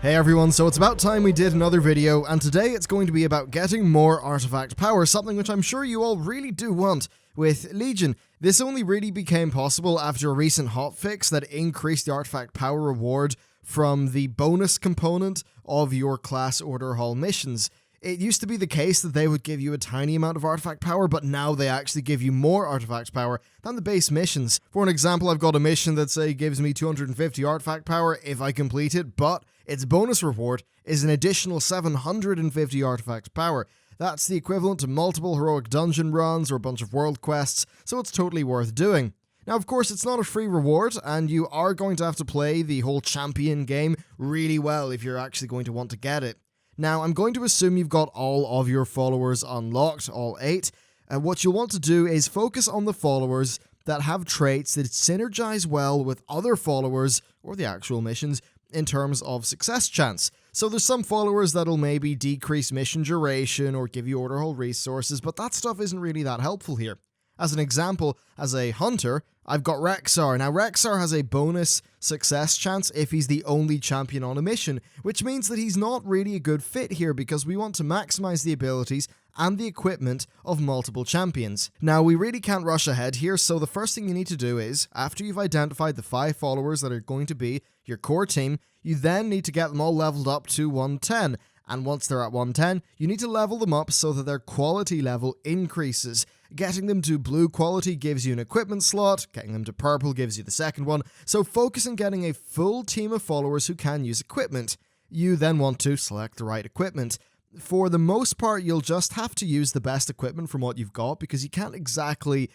Hey everyone, so it's about time we did another video, and today it's going to be about getting more artifact power, something which I'm sure you all really do want. With Legion, this only really became possible after a recent hotfix that increased the artifact power reward from the bonus component of your class order hall missions. It used to be the case that they would give you a tiny amount of artifact power, but now they actually give you more artifact power than the base missions. For an example, I've got a mission that, say, gives me 250 artifact power if I complete it, but its bonus reward is an additional 750 artifact power. That's the equivalent to multiple heroic dungeon runs or a bunch of world quests, so it's totally worth doing. Now, of course, it's not a free reward, and you are going to have to play the whole champion game really well if you're actually going to want to get it. Now, I'm going to assume you've got all of your followers unlocked, all 8. What you'll want to do is focus on the followers that have traits that synergize well with other followers, or the actual missions, in terms of success chance. So there's some followers that'll maybe decrease mission duration or give you order hole resources, but that stuff isn't really that helpful here. As an example, as a hunter, I've got Rexar. Now, Rexar has a bonus success chance if he's the only champion on a mission, which means that he's not really a good fit here because we want to maximize the abilities and the equipment of multiple champions. Now, we really can't rush ahead here, so the first thing you need to do is, after you've identified the 5 followers that are going to be your core team, you then need to get them all leveled up to 110. And once they're at 110, you need to level them up so that their quality level increases. Getting them to blue quality gives you an equipment slot, getting them to purple gives you the second one, so focus on getting a full team of followers who can use equipment. You then want to select the right equipment. For the most part, you'll just have to use the best equipment from what you've got because you can't exactly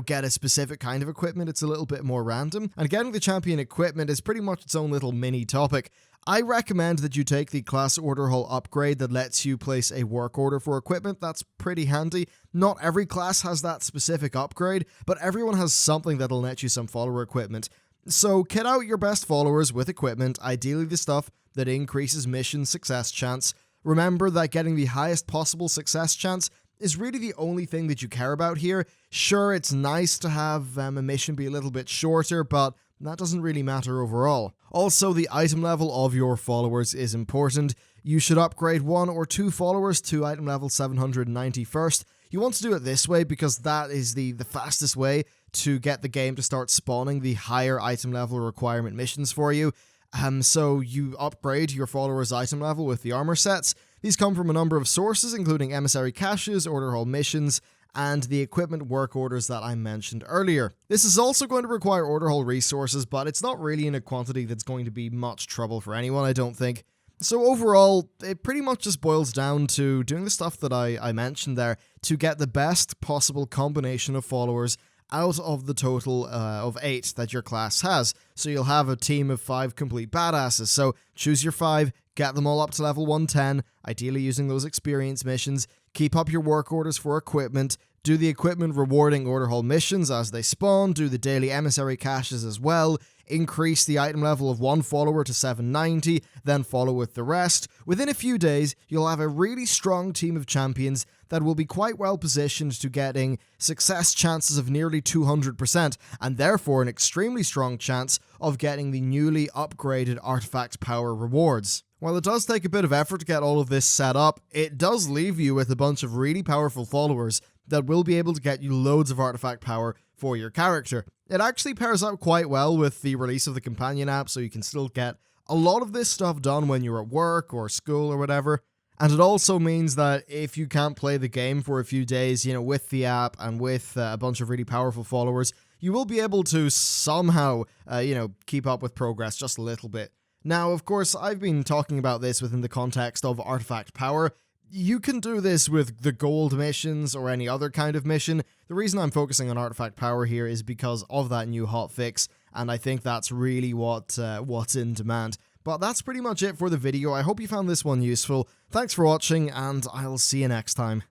get a specific kind of equipment. It's a little bit more random. And getting the champion equipment is pretty much its own little mini topic. I recommend that you take the class order hall upgrade that lets you place a work order for equipment. That's pretty handy. Not every class has that specific upgrade, but everyone has something that'll net you some follower equipment. So kit out your best followers with equipment, ideally the stuff that increases mission success chance. Remember that getting the highest possible success chance is really the only thing that you care about here. Sure, it's nice to have a mission be a little bit shorter, but that doesn't really matter overall. Also, the item level of your followers is important. You should upgrade 1 or 2 followers to item level 790 first. You want to do it this way because that is the fastest way to get the game to start spawning the higher item level requirement missions for you. So you upgrade your followers' item level with the armor sets. These come from a number of sources, including emissary caches, order hall missions, and the equipment work orders that I mentioned earlier. This is also going to require order hall resources, but it's not really in a quantity that's going to be much trouble for anyone, I don't think. So overall, it pretty much just boils down to doing the stuff that I mentioned there to get the best possible combination of followers out of the total of 8 that your class has. So you'll have a team of 5 complete badasses. So choose your 5, get them all up to level 110, ideally using those experience missions, keep up your work orders for equipment, do the equipment rewarding order hall missions as they spawn, do the daily emissary caches as well, increase the item level of 1 follower to 790, then follow with the rest. Within a few days, you'll have a really strong team of champions that will be quite well positioned to getting success chances of nearly 200%, and therefore an extremely strong chance of getting the newly upgraded artifact power rewards. While it does take a bit of effort to get all of this set up, it does leave you with a bunch of really powerful followers that will be able to get you loads of artifact power for your character. It actually pairs up quite well with the release of the companion app, so you can still get a lot of this stuff done when you're at work or school or whatever. And it also means that if you can't play the game for a few days, with the app and with a bunch of really powerful followers, you will be able to somehow, keep up with progress just a little bit. Now, of course, I've been talking about this within the context of artifact power. You can do this with the gold missions or any other kind of mission. The reason I'm focusing on artifact power here is because of that new hotfix, and I think that's really what's in demand. But that's pretty much it for the video. I hope you found this one useful. Thanks for watching, and I'll see you next time.